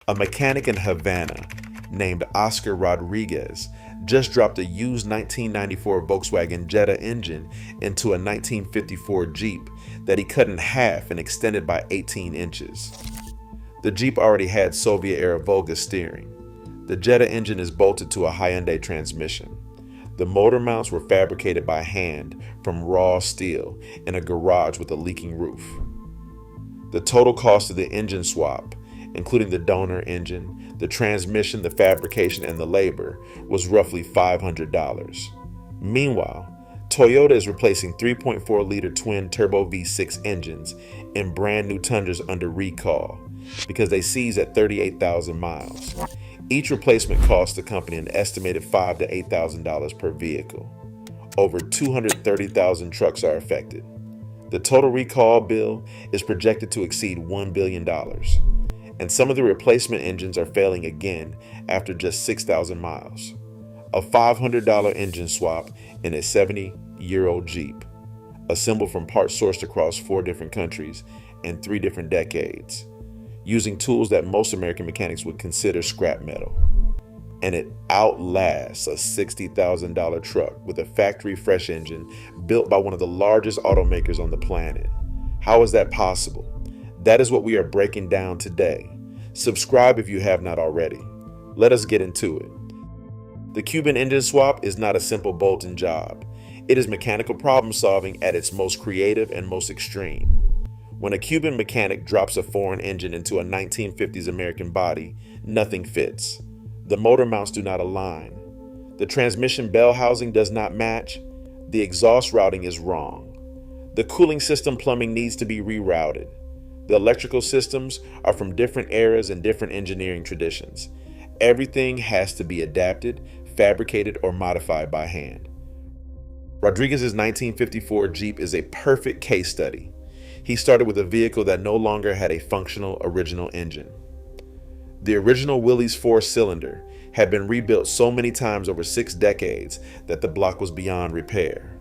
A mechanic in Havana named Oscar Rodriguez just dropped a used 1994 Volkswagen Jetta engine into a 1954 Jeep that he cut in half and extended by 18 inches. The Jeep already had Soviet-era Volga steering. The Jetta engine is bolted to a Hyundai transmission. The motor mounts were fabricated by hand from raw steel in a garage with a leaking roof. The total cost of the engine swap, including the donor engine, the transmission, the fabrication, and the labor, was roughly $500. Meanwhile, Toyota is replacing 3.4-liter twin-turbo V6 engines in brand new Tundras under recall because they seize at 38,000 miles. Each replacement costs the company an estimated $5,000 to $8,000 per vehicle. Over 230,000 trucks are affected. The total recall bill is projected to exceed $1 billion. And some of the replacement engines are failing again after just 6,000 miles. A $500 engine swap in a 70-year-old Jeep, assembled from parts sourced across 4 different countries and 3 different decades, using tools that most American mechanics would consider scrap metal. And it outlasts a $60,000 truck with a factory fresh engine built by one of the largest automakers on the planet. How is that possible? That is what we are breaking down today. Subscribe if you have not already. Let us get into it. The Cuban engine swap is not a simple bolt-in job. It is mechanical problem solving at its most creative and most extreme. When a Cuban mechanic drops a foreign engine into a 1950s American body, nothing fits. The motor mounts do not align. The transmission bell housing does not match. The exhaust routing is wrong. The cooling system plumbing needs to be rerouted. The electrical systems are from different eras and different engineering traditions. Everything has to be adapted, fabricated, or modified by hand. Rodriguez's 1954 Jeep is a perfect case study. He started with a vehicle that no longer had a functional original engine. The original Willys 4-cylinder had been rebuilt so many times over 6 decades that the block was beyond repair.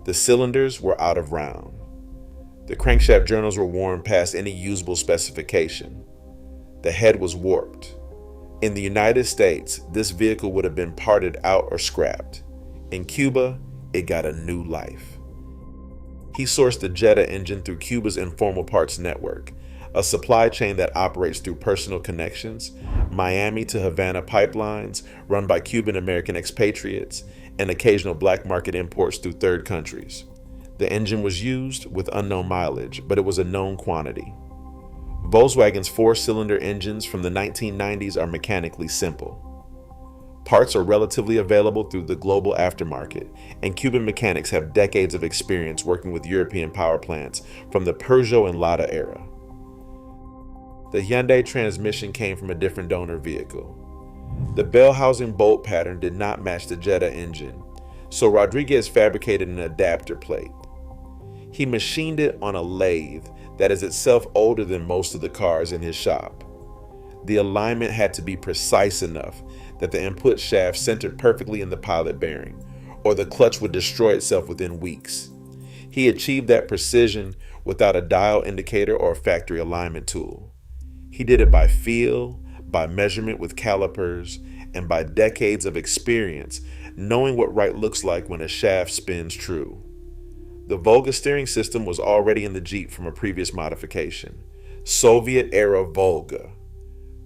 The cylinders were out of round. The crankshaft journals were worn past any usable specification. The head was warped. In the United States, this vehicle would have been parted out or scrapped. In Cuba, it got a new life. He sourced the Jetta engine through Cuba's informal parts network, a supply chain that operates through personal connections, Miami to Havana pipelines run by Cuban-American expatriates, and occasional black market imports through third countries. The engine was used with unknown mileage, but it was a known quantity. Volkswagen's 4-cylinder engines from the 1990s are mechanically simple. Parts are relatively available through the global aftermarket, and Cuban mechanics have decades of experience working with European power plants from the Peugeot and Lada era. The Hyundai transmission came from a different donor vehicle. The bell housing bolt pattern did not match the Jetta engine, so Rodriguez fabricated an adapter plate. He machined it on a lathe that is itself older than most of the cars in his shop. The alignment had to be precise enough that the input shaft centered perfectly in the pilot bearing, or the clutch would destroy itself within weeks. He achieved that precision without a dial indicator or a factory alignment tool. He did it by feel, by measurement with calipers, and by decades of experience, knowing what right looks like when a shaft spins true. The Volga steering system was already in the Jeep from a previous modification, Soviet-era Volga.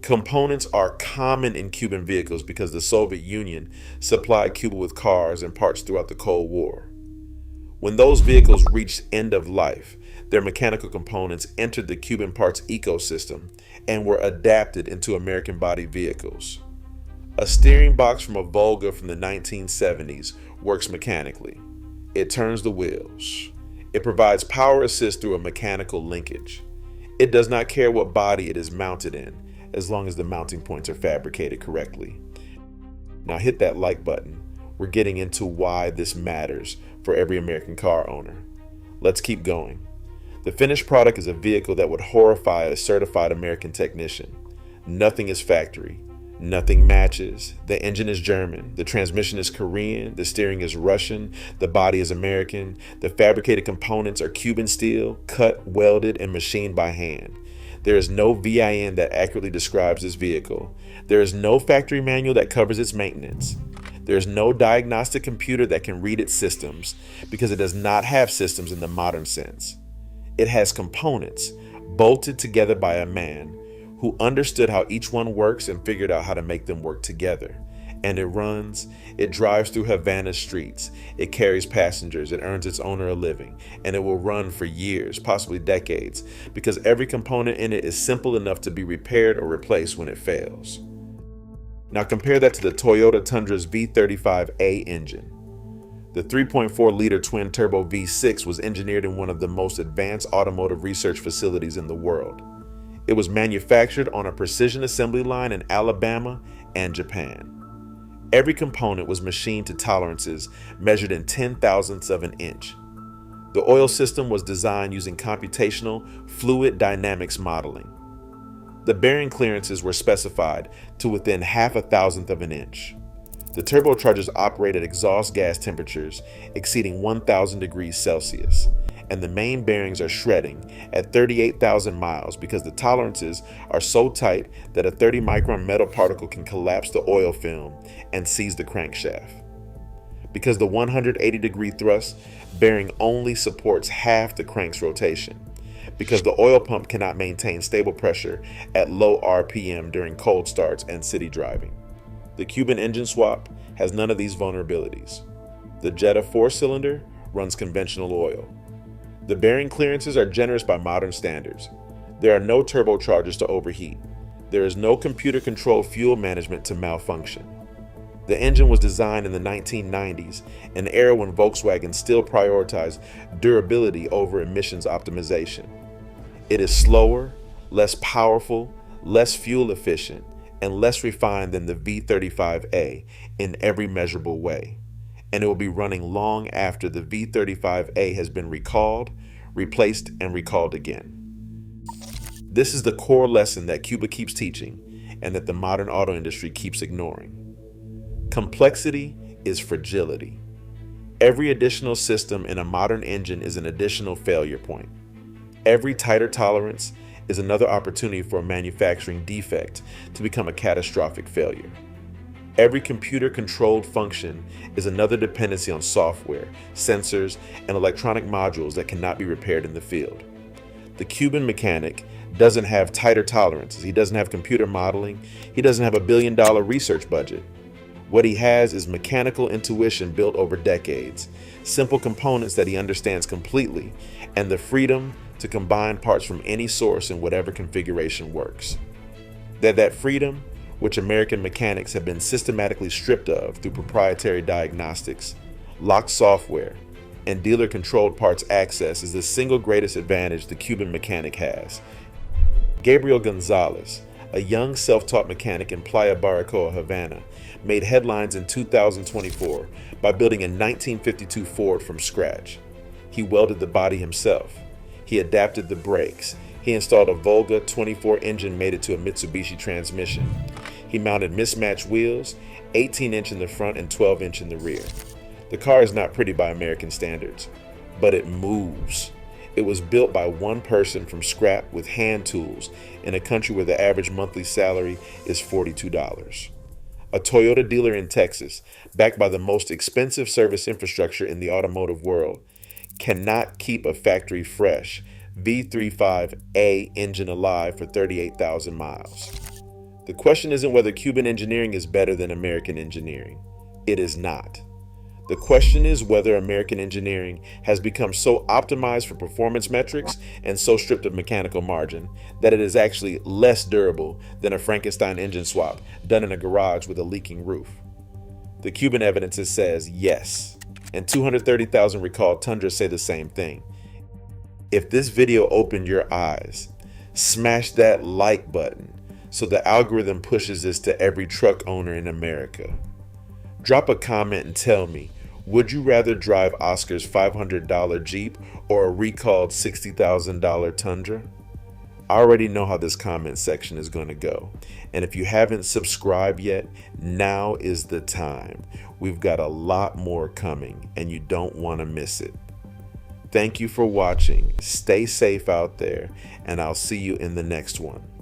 Components are common in Cuban vehicles because the Soviet Union supplied Cuba with cars and parts throughout the Cold War. When those vehicles reached end of life, their mechanical components entered the Cuban parts ecosystem and were adapted into American body vehicles. A steering box from a Volga from the 1970s works mechanically. It turns the wheels. It provides power assist through a mechanical linkage. It does not care what body it is mounted in, as long as the mounting points are fabricated correctly. Now hit that like button. We're getting into why this matters for every American car owner. Let's keep going. The finished product is a vehicle that would horrify a certified American technician. Nothing is factory. Nothing matches. The engine is German. The transmission is Korean. The steering is Russian. The body is American. The fabricated components are Cuban steel, cut, welded, and machined by hand. There is no VIN that accurately describes this vehicle. There is no factory manual that covers its maintenance. There is no diagnostic computer that can read its systems because it does not have systems in the modern sense. It has components bolted together by a man who understood how each one works and figured out how to make them work together. And it drives through Havana's streets, it carries passengers, it earns its owner a living, and it will run for years, possibly decades, because every component in it is simple enough to be repaired or replaced when it fails. Now compare that to the Toyota Tundra's V35A engine. The 3.4-liter twin-turbo V6 was engineered in one of the most advanced automotive research facilities in the world. It was manufactured on a precision assembly line in Alabama and Japan. Every component was machined to tolerances measured in 10,000ths of an inch. The oil system was designed using computational fluid dynamics modeling. The bearing clearances were specified to within 0.5 of an inch. The turbochargers operate at exhaust gas temperatures exceeding 1,000 degrees Celsius, and the main bearings are shredding at 38,000 miles because the tolerances are so tight that a 30-micron metal particle can collapse the oil film and seize the crankshaft. Because the 180-degree thrust bearing only supports half the crank's rotation. Because the oil pump cannot maintain stable pressure at low RPM during cold starts and city driving. The Cuban engine swap has none of these vulnerabilities. The Jetta 4-cylinder runs conventional oil. The bearing clearances are generous by modern standards. There are no turbochargers to overheat. There is no computer-controlled fuel management to malfunction. The engine was designed in the 1990s, an era when Volkswagen still prioritized durability over emissions optimization. It is slower, less powerful, less fuel efficient, and less refined than the V35A in every measurable way. And it will be running long after the V35A has been recalled, replaced, and recalled again. This is the core lesson that Cuba keeps teaching and that the modern auto industry keeps ignoring. Complexity is fragility. Every additional system in a modern engine is an additional failure point. Every tighter tolerance is another opportunity for a manufacturing defect to become a catastrophic failure. Every computer-controlled function is another dependency on software, sensors, and electronic modules that cannot be repaired in the field. The Cuban mechanic doesn't have tighter tolerances. He doesn't have computer modeling. He doesn't have a billion-dollar research budget. What he has is mechanical intuition built over decades, simple components that he understands completely, and the freedom to combine parts from any source in whatever configuration works. That freedom, which American mechanics have been systematically stripped of through proprietary diagnostics, locked software, and dealer-controlled parts access, is the single greatest advantage the Cuban mechanic has. Gabriel Gonzalez, a young self-taught mechanic in Playa Baracoa, Havana, made headlines in 2024 by building a 1952 Ford from scratch. He welded the body himself. He adapted the brakes. He installed a Volga 24 engine mated to a Mitsubishi transmission. He mounted mismatched wheels, 18-inch in the front and 12-inch in the rear. The car is not pretty by American standards, but it moves. It was built by one person from scrap with hand tools in a country where the average monthly salary is $42. A Toyota dealer in Texas, backed by the most expensive service infrastructure in the automotive world, cannot keep a factory fresh V35A engine alive for 38,000 miles. The question isn't whether Cuban engineering is better than American engineering. It is not. The question is whether American engineering has become so optimized for performance metrics and so stripped of mechanical margin that it is actually less durable than a Frankenstein engine swap done in a garage with a leaking roof. The Cuban evidence says yes, and 230,000 recalled Tundras say the same thing. If this video opened your eyes, smash that like button so the algorithm pushes this to every truck owner in America. Drop a comment and tell me, would you rather drive Oscar's $500 Jeep or a recalled $60,000 Tundra? I already know how this comment section is going to go. And if you haven't subscribed yet, now is the time. We've got a lot more coming and you don't want to miss it. Thank you for watching. Stay safe out there, and I'll see you in the next one.